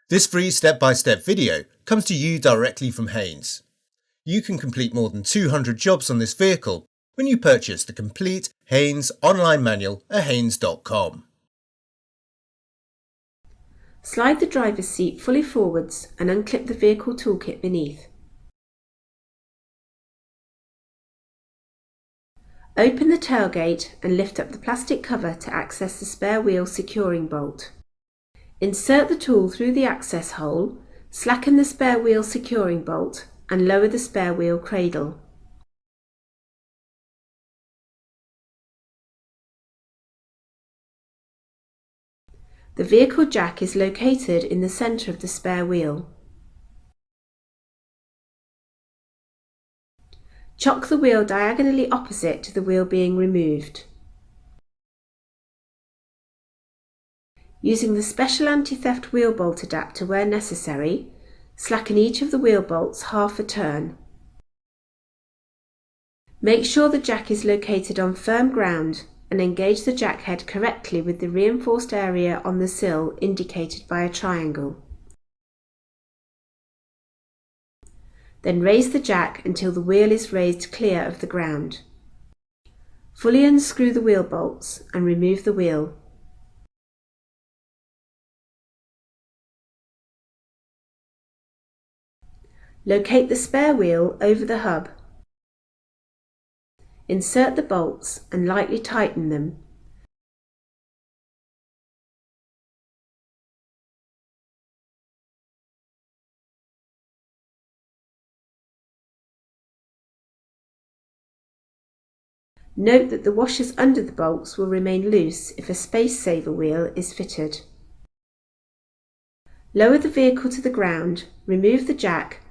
This free step-by-step video comes to you directly from Haynes. You can complete more than 200 jobs on this vehicle when you purchase the complete Haynes online manual at haynes.com. Slide the driver's seat fully forwards and unclip the vehicle toolkit beneath. Open the tailgate and lift up the plastic cover to access the spare wheel securing bolt. Insert the tool through the access hole, slacken the spare wheel securing bolt and lower the spare wheel cradle. The vehicle jack is located in the centre of the spare wheel. Chock the wheel diagonally opposite to the wheel being removed. Using the special anti-theft wheel bolt adapter where necessary, slacken each of the wheel bolts half a turn. Make sure the jack is located on firm ground and engage the jack head correctly with the reinforced area on the sill indicated by a triangle. Then raise the jack until the wheel is raised clear of the ground. Fully unscrew the wheel bolts and remove the wheel. Locate the spare wheel over the hub. Insert the bolts and lightly tighten them. Note that the washers under the bolts will remain loose if a space saver wheel is fitted. Lower the vehicle to the ground, remove the jack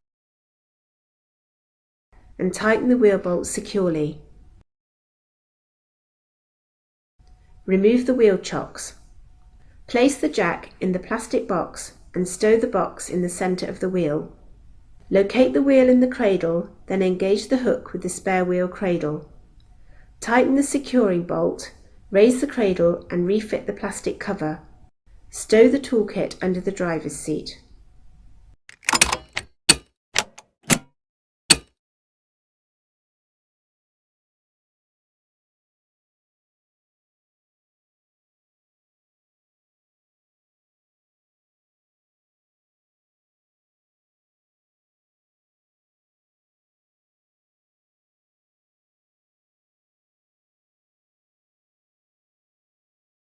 and tighten the wheel bolts securely. Remove the wheel chocks. Place the jack in the plastic box and stow the box in the centre of the wheel. Locate the wheel in the cradle, then engage the hook with the spare wheel cradle. Tighten the securing bolt, raise the cradle and refit the plastic cover. Stow the toolkit under the driver's seat.